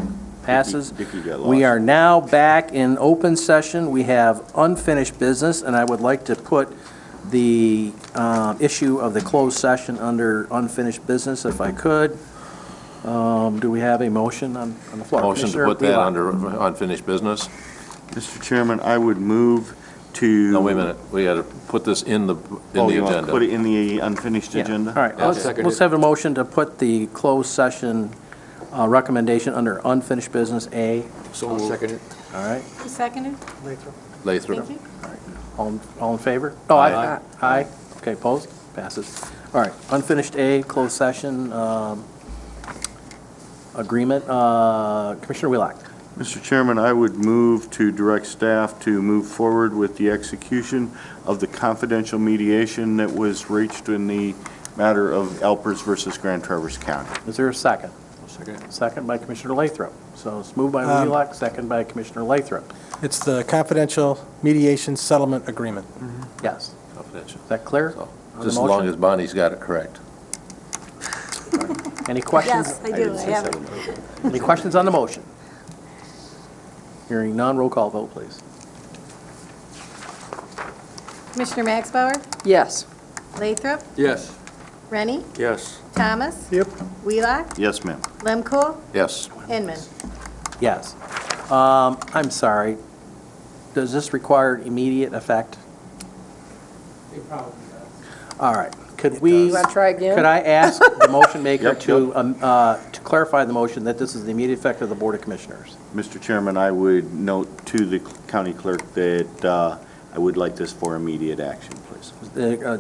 Passes. Dickie got We lost. are now back in open session. We have unfinished business, and I would like to put the issue of the closed session under unfinished business, if I could. Do we have a motion on the floor? Motion to Commissioner put that Wheelock. under unfinished business? Mr. Chairman, I would move to... No, wait a minute. We got to put this in the Oh, you want to agenda. put it in the unfinished Yeah. agenda? All right, I'll let's second let's it. have a motion to put the closed session recommendation under unfinished business A. So I'll second it. All right, Who seconded? Lathrop. Thank you. all in favor? Oh, Aye. Aye. Okay, opposed? Passes. All right, unfinished A, closed session agreement. Commissioner Wheelock. Mr. Chairman, I would move to direct staff to move forward with the execution of the confidential mediation that was reached in the matter of Alpers versus Grand Traverse County. Is there a second? Second. Second by Commissioner Lathrop. So it's moved by Wheelock, second by Commissioner Lathrop. It's the confidential mediation settlement agreement. Yes. Confidential. Is that clear? So, on the just as long motion? as Bonnie's got it correct. Any questions? Yes, I do. I have it. Any questions on the motion? Hearing none, roll call vote, please. Commissioner Max Bauer, Yes. Lathrop, Yes. Rennie, Yes. Thomas, Yep. Wheelock, Yes, ma'am. Lemko, Yes. Inman. Yes. I'm sorry. Does this require immediate effect? All right. Could we? You want to try again? Could I ask the motion maker Yep, to clarify the motion that this is the immediate effect of the Board of Commissioners? Mr. Chairman, I would note to the county clerk that I would like this for immediate action, please.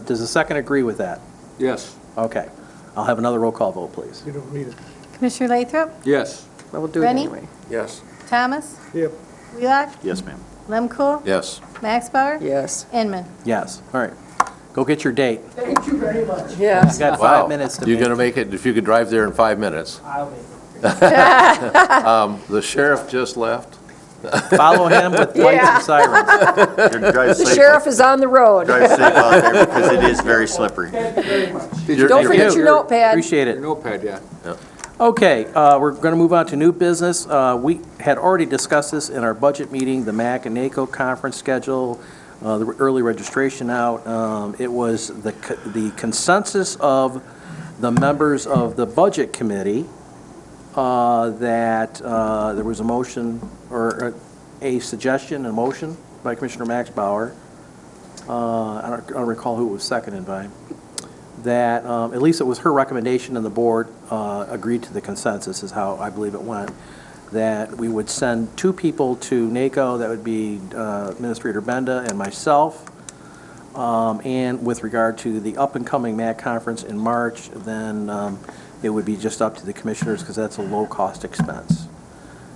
Does the second agree with that? Yes. Okay. I'll have another roll call vote, please. You don't need it. Commissioner Lathrop, Yes. Well, we'll do it Rennie? anyway. Yes. Thomas, Yep. Wheelock, Yes, ma'am. Lemko, Yes. Max Bauer, Yes. Inman. Yes. All right. Go get your date. Yes. You've got Wow. 5 minutes to You're make. going to make it, if you could drive there in 5 minutes. I'll make it. The sheriff just left. Follow him with lights Yeah. and sirens. Drive The safe- sheriff is on the road. Drive safe out there because it is very slippery. Don't forget your notepad. Appreciate it. Your notepad, yeah. Okay, we're going to move on to new business. We had already discussed this in our budget meeting, the MAC and NACO conference schedule, the early registration out. It was the consensus of the members of the Budget Committee that there was a motion, or a suggestion, a motion by Commissioner Max Bauer. I don't recall who it was seconded by. That, at least it was her recommendation, and the board agreed to the consensus, is how I believe it went, that we would send 2 people to NACO, that would be Administrator Benda and myself, and with regard to the up-and-coming MAC conference in March, then it would be just up to the commissioners, because that's a low-cost expense.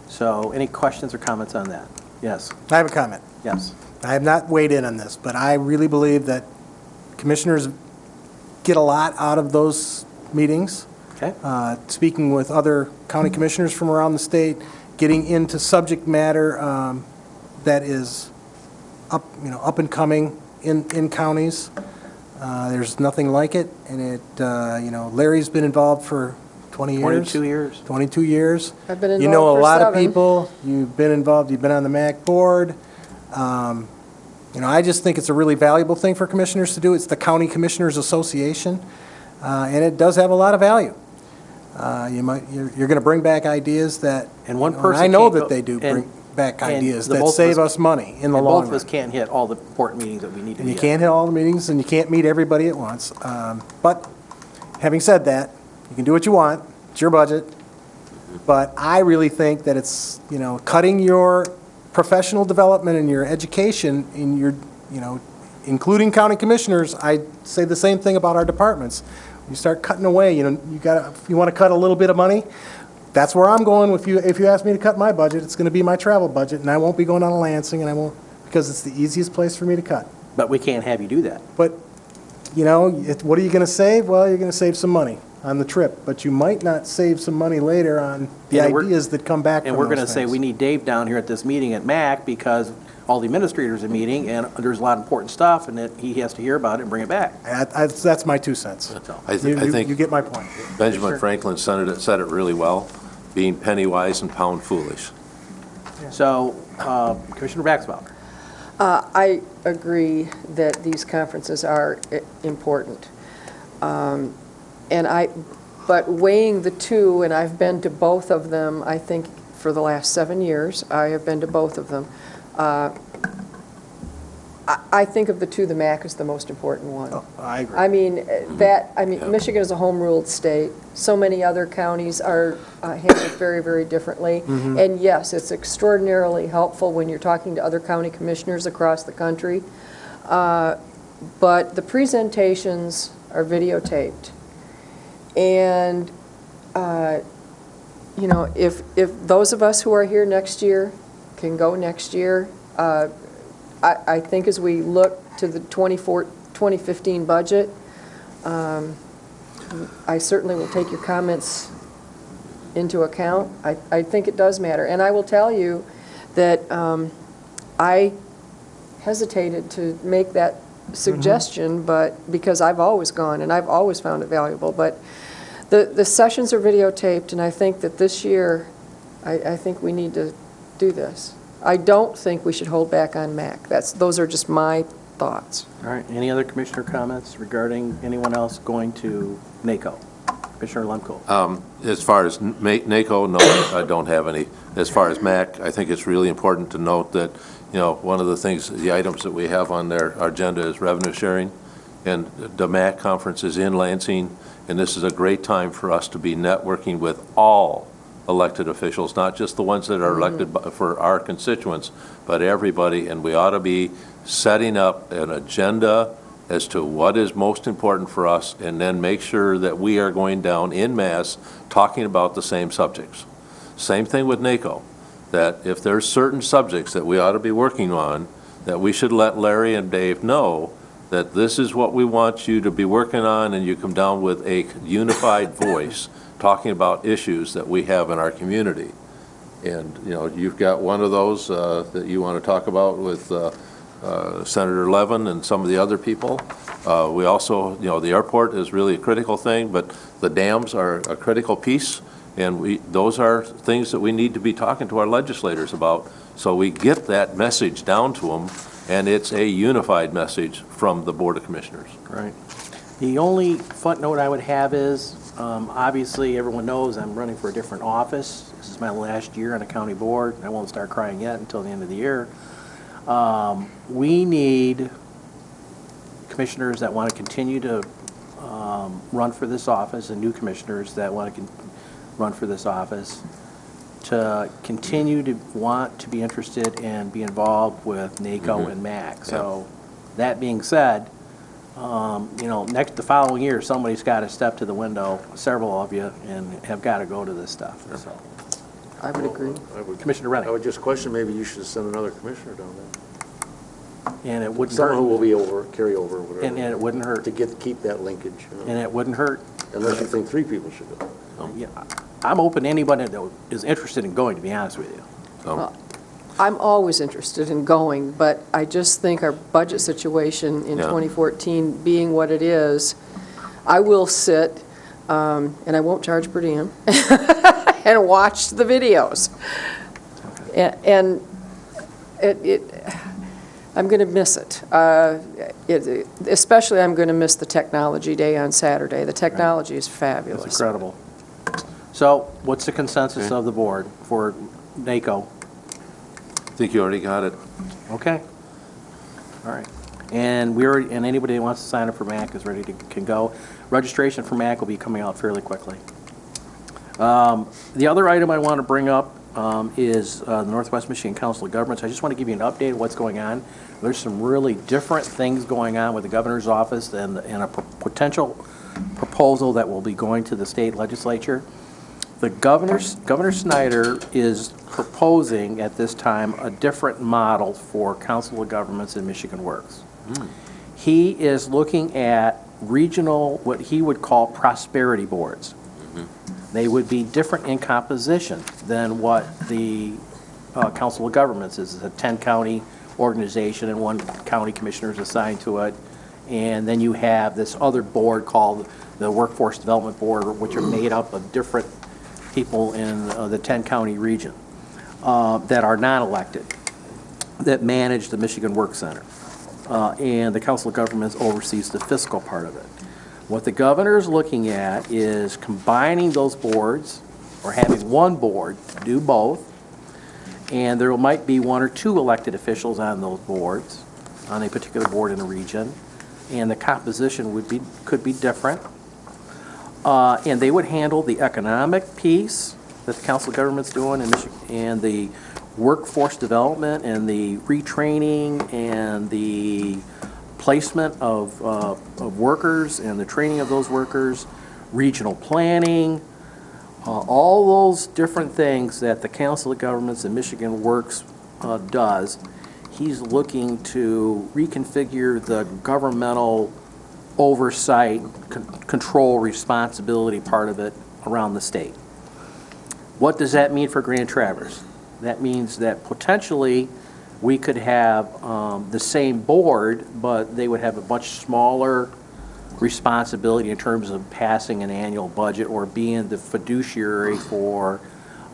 So, any questions or comments on that? Yes, I have a comment. yes. I have not weighed in on this, but I really believe that commissioners get a lot out of those meetings. Okay. Speaking with other county commissioners from around the state, getting into subject matter that is up and coming in counties. There's nothing like it, and Larry's been involved for 20 years. 22 years. 22 years. I've been You know involved a for lot of 7. people. You've been involved. You've been on the MAC board. I just think it's a really valuable thing for commissioners to do. It's the County Commissioners Association, and it does have a lot of value. You're going to bring back ideas that, And one person I know can't that go- they do. and back And ideas the that both of save us- us money in the And long both of us run. can't hit all the important meetings that we need to And you hit. can't hit all the meetings, and you can't meet everybody at once. But having said that, you can do what you want. It's your budget. But I really think that it's, cutting your professional development and your education in your, including county commissioners, I say the same thing about our departments. You start cutting away, if you want to cut a little bit of money, that's where I'm going. If you ask me to cut my budget, it's going to be my travel budget, and I won't be going down to Lansing, and I won't, because it's the easiest place for me to cut. But we can't have you do that. But, what are you going to save? Well, you're going to save some money on the trip, but you might not save some money later on the And we're- ideas that come back from And we're those going to say, things. we need Dave down here at this meeting at MAC because all the administrators are meeting and there's a lot of important stuff and that he has to hear about it and bring it back. That's my 2 cents. I think You get my point. Benjamin Franklin said it really well, being penny wise and pound foolish. So, Commissioner Baxbaum. I agree that these conferences are important. But weighing the two, and I've been to both of them, I think for the last 7 years, I have been to both of them. I think of the two, the MAC is the most important one. I agree. Michigan is a home-ruled state. So many other counties are handled very, very differently. And yes, it's extraordinarily helpful when you're talking to other county commissioners across the country. But the presentations are videotaped. And, if those of us who are here next year can go next year, I think as we look to the 2015 budget, I certainly will take your comments into account. I think it does matter. And I will tell you that I hesitated to make that suggestion, but because I've always gone and I've always found it valuable. But the sessions are videotaped, and I think that this year, I think we need to do this. I don't think we should hold back on MAC. Those are just my thoughts. All right, any other commissioner comments regarding anyone else going to NACO? Commissioner Lemko. As far as NACO, no, I don't have any. As far as MAC, I think it's really important to note that, one of the items that we have on their agenda is revenue sharing, and the MAC conference is in Lansing, and this is a great time for us to be networking with all elected officials, not just the ones that are elected for our constituents, but everybody, and we ought to be setting up an agenda as to what is most important for us, and then make sure that we are going down en masse talking about the same subjects. Same thing with NACO, that if there's certain subjects that we ought to be working on, that we should let Larry and Dave know that this is what we want you to be working on, and you come down with a unified voice talking about issues that we have in our community. And, you've got one of those that you want to talk about with Senator Levin and some of the other people. We also, the airport is really a critical thing, but the dams are a critical piece, and those are things that we need to be talking to our legislators about, so we get that message down to them, and it's a unified message from the Board of Commissioners. Right. The only footnote I would have is, obviously, everyone knows I'm running for a different office. This is my last year on a county board. I won't start crying yet until the end of the year. We need commissioners that want to continue to run for this office, and new commissioners that want to run for this office, to continue to want to be interested and be involved with NACO and MAC. So, that being said, the following year, somebody's got to step to the window, several of you, and have got to go to this stuff. So, I would agree. Commissioner Rennick. I would just question, maybe you should send another commissioner down there. And it wouldn't Someone who will hurt. be carry over, whatever. And it wouldn't hurt. To keep that linkage. And it wouldn't hurt. Unless you think 3 people should go. Yeah, I'm open to anybody that is interested in going, to be honest with you. Well, I'm always interested in going, but I just think our budget situation in 2014 being what it is, I will sit, and I won't charge per diem, and watch the videos. And I'm going to miss it. Especially I'm going to miss the technology day on Saturday. The technology is fabulous. It's incredible. So what's the consensus of the board for NACO? think you already got it. Okay. All right. And and anybody that wants to sign up for MAC is ready to, can go. Registration for MAC will be coming out fairly quickly. The other item I want to bring up is the Northwest Michigan Council of Governments. I just want to give you an update of what's going on. There's some really different things going on with the governor's office and a potential proposal that will be going to the state legislature. The Governor Snyder is proposing at this time a different model for Council of Governments in Michigan Works. He is looking at regional, what he would call prosperity boards. They would be different in composition than what the Council of Governments is. It's a 10-county organization and 1 county commissioner is assigned to it. And then you have this other board called the Workforce Development Board, which are made up of different people in the 10-county region that are non-elected, that manage the Michigan Work Center. And the Council of Governments oversees the fiscal part of it. What the governor is looking at is combining those boards, or having one board to do both, and there might be 1 or 2 elected officials on those boards, on a particular board in a region, and the composition could be different. And they would handle the economic piece that the Council of Government's doing in Michigan, and the workforce development, and the retraining, and the placement of workers, and the training of those workers, regional planning, all those different things that the Council of Governments in Michigan Works does. He's looking to reconfigure the governmental oversight, control, responsibility part of it around the state. What does that mean for Grand Traverse? That means that potentially we could have the same board, but they would have a much smaller responsibility in terms of passing an annual budget or being the fiduciary for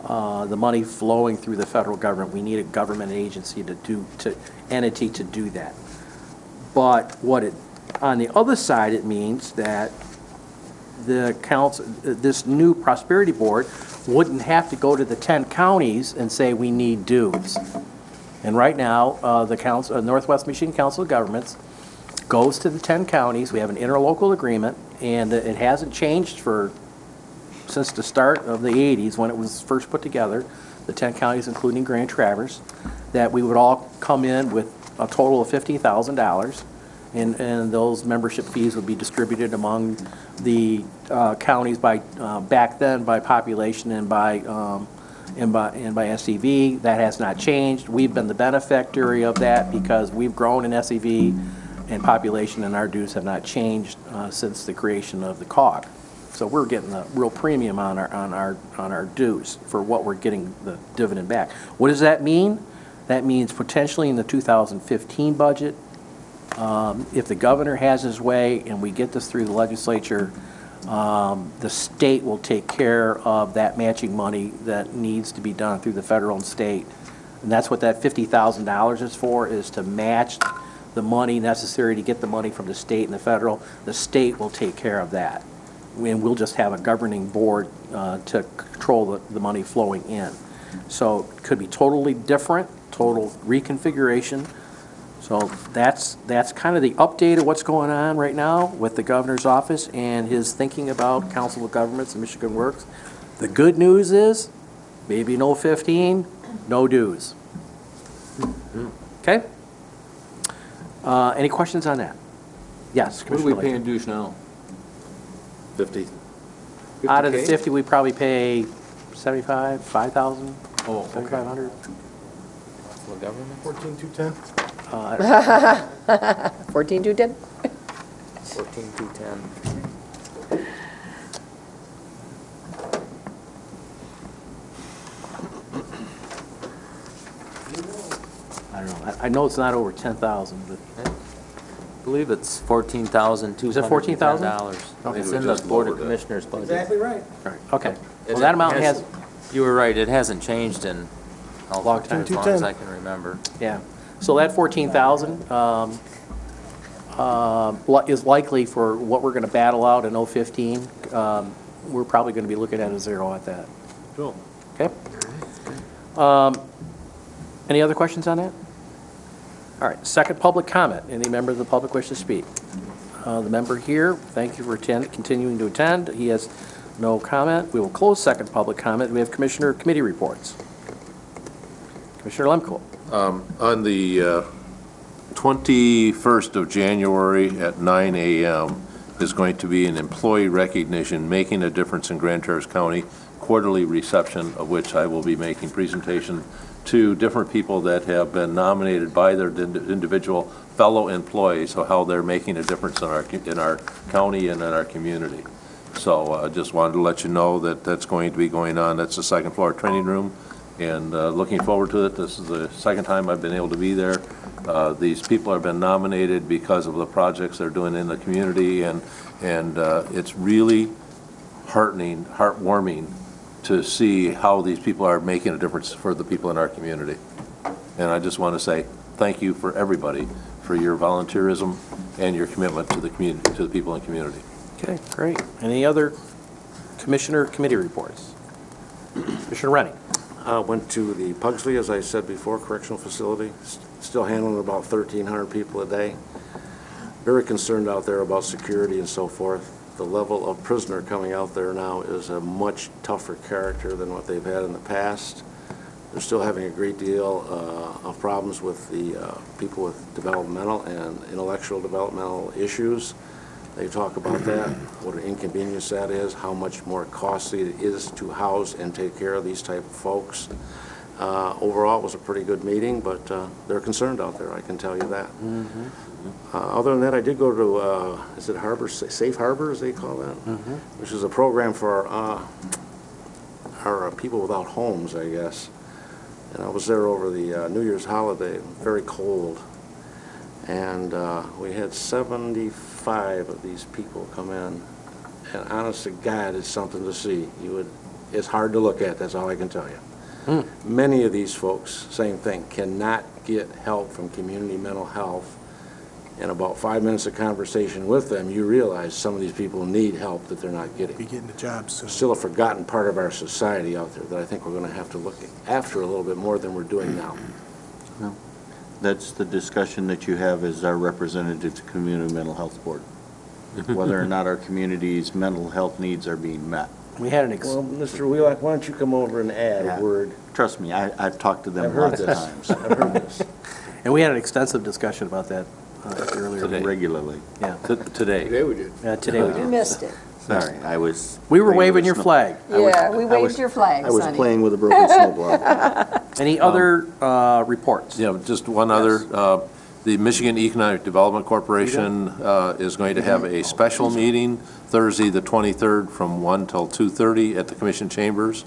the money flowing through the federal government. We need a government agency entity to do that. But on the other side, it means that the council, this new prosperity board, wouldn't have to go to the 10 counties and say we need dues. And right now, the Northwest Michigan Council of Governments goes to the 10 counties. We have an interlocal agreement, and it hasn't changed since the start of the 80s when it was first put together, the 10 counties, including Grand Traverse, that we would all come in with a total of $50,000, and those membership fees would be distributed among the counties by back then by population and by SEV. That has not changed. We've been the beneficiary of that because we've grown in SEV and population, and our dues have not changed since the creation of the COG. So we're getting a real premium on our dues for what we're getting the dividend back. What does that mean? That means potentially in the 2015 budget, if the governor has his way and we get this through the legislature, the state will take care of that matching money that needs to be done through the federal and state. And that's what that $50,000 is for, is to match the money necessary to get the money from the state and the federal. The state will take care of that. And we'll just have a governing board to control the money flowing in. So it could be totally different, total reconfiguration. So that's kind of the update of what's going on right now with the governor's office and his thinking about Council of Governments and Michigan Works. The good news is, maybe no 15, no dues. Okay? Any questions on that? Yes, What are Commissioner we Lake. paying dues now? 50. Out of the 50K? 50, we probably pay 75, 5,000, Oh, okay. 7,500. 14,210. 14,210? 14,210. I don't know. I know it's not over 10,000, but I believe it's $14,210. Is it $14,000? Okay. We It's in the just Board of lowered it. Commissioners budget. Exactly right. all right, okay. Well, that amount has, You were right, it hasn't changed in a Long time. as long as I can remember. yeah. So that 14,000 is likely for what we're going to battle out in 015. We're probably going to be looking at a zero at that. Cool. Okay? Any other questions on that? All right, second public comment. Any member of the public wish to speak? The member here, thank you for continuing to attend. He has no comment. We will close second public comment. We have Commissioner committee reports. Commissioner Lemko. On the 21st of January at 9 a.m. is going to be an employee recognition, Making a Difference in Grand Traverse County quarterly reception, of which I will be making presentation to different people that have been nominated by their individual fellow employees, so how they're making a difference in our county and in our community. So just wanted to let you know that that's going to be going on. That's the second floor training room, and looking forward to it. This is the second time I've been able to be there. These people have been nominated because of the projects they're doing in the community, and it's really heartwarming to see how these people are making a difference for the people in our community. And I just want to say thank you for everybody for your volunteerism and your commitment to the community, to the people in the community. Okay, great. Any other commissioner committee reports? Commissioner Rennie. Went to the Pugsley, as I said before, correctional facility, still handling about 1,300 people a day. Very concerned out there about security and so forth. The level of prisoner coming out there now is a much tougher character than what they've had in the past. They're still having a great deal of problems with the people with developmental and intellectual developmental issues. They talk about that, what an inconvenience that is, how much more costly it is to house and take care of these type of folks. Overall, it was a pretty good meeting, but they're concerned out there, I can tell you that. Other than that, I did go to, is it Harbor, Safe Harbor, as they call that? Which is a program for our people without homes, I guess. And I was there over the New Year's holiday, very cold. And we had 75 of these people come in. And honest to God, it's something to see. It's hard to look at, that's all I can tell you. Many of these folks, same thing, cannot get help from community mental health. In about 5 minutes of conversation with them, you realize some of these people need help that they're not getting. Be getting a job soon. Still a forgotten part of our society out there that I think we're going to have to look after a little bit more than we're doing now. No. That's the discussion that you have as our representative to Community Mental Health Board, whether or not our community's mental health needs are being met. We had an Well, Mr. Wheelock, why don't you come over and add a word? Trust me, I've talked to them I've heard lots of this. times. I've heard this. And we had an extensive discussion about that earlier. Today. Regularly. Yeah. Today. Today we did. Today we You did. missed it. Sorry, I was. We were playing waving with your snow- flag. Yeah, we waved your flag, I was Sonny. playing with a broken snowblower. Any other reports? Yeah, just one other. The Michigan Economic Development Corporation is going to have a special meeting Thursday, the 23rd, from 1 till 2:30 at the Commission Chambers.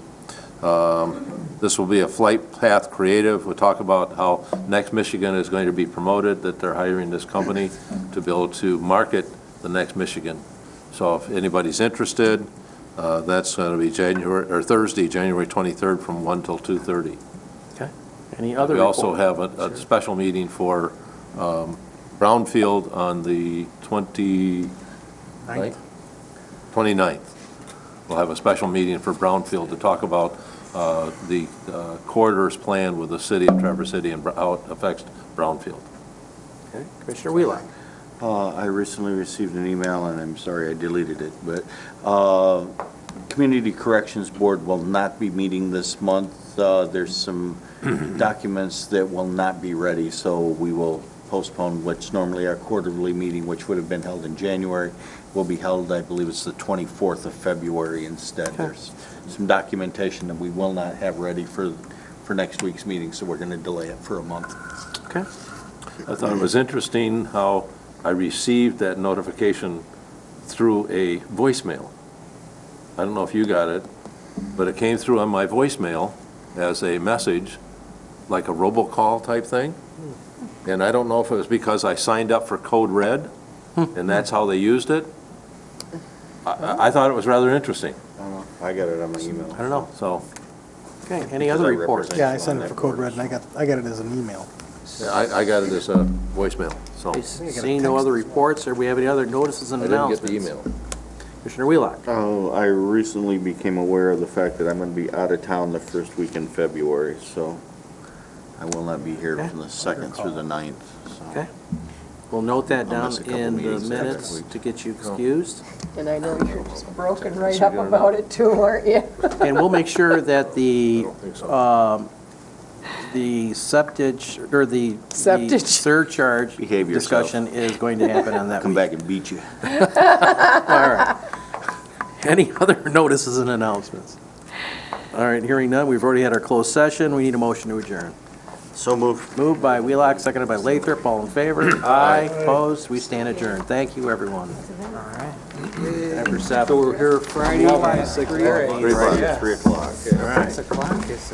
This will be a flight path creative. We'll talk about how Next Michigan is going to be promoted, that they're hiring this company to be able to market the Next Michigan. So if anybody's interested, that's going to be Thursday, January 23rd, from 1 till 2:30. Okay. Any other We also reports? have a special meeting for Brownfield on the 29th. We'll have a special meeting for Brownfield to talk about the corridors plan with the city of Traverse City and how it affects Brownfield. Okay. Commissioner Wheelock. I recently received an email, and I'm sorry I deleted it, but Community Corrections Board will not be meeting this month. There's some documents that will not be ready, so we will postpone what's normally our quarterly meeting, which would have been held in January, will be held, I believe it's the 24th of February instead. Okay. There's some documentation that we will not have ready for next week's meeting, so we're going to delay it for a month. Okay. I thought it was interesting how I received that notification through a voicemail. I don't know if you got it, but it came through on my voicemail as a message, like a robocall type thing. And I don't know if it was because I signed up for Code Red, and that's how they used it. I thought it was rather interesting. I don't know. I got it on my email. I don't know. So, Okay. Any other Because I reports? represent- Yeah, I sent it for Code Red, and I got it as an email. yeah, I got it as a voicemail, so. Seeing no other reports, or we have any other notices and I didn't get announcements? the email. Commissioner Wheelock. I recently became aware of the fact that I'm going to be out of town the first week in February, so I will not be here from the 2nd through the 9th, so. Okay. We'll note that I'll down miss a couple in the meetings next minutes week. to get you excused. And I know you're just broken right up about it too, aren't you? And we'll make sure that the septage, or the Septage. surcharge Behave yourself. discussion is going to happen on that Come week. back and beat you. All right. Any other notices and announcements? All right, hearing none, we've already had our closed session. We need a motion to adjourn. So moved. Moved by Wheelock, seconded by Lathrop. All in favor? Aye. Opposed? We stand adjourned. Thank you, everyone. After So 7. we're here Friday by 6 3 o'clock. 3 o'clock. All right. 6 o'clock is,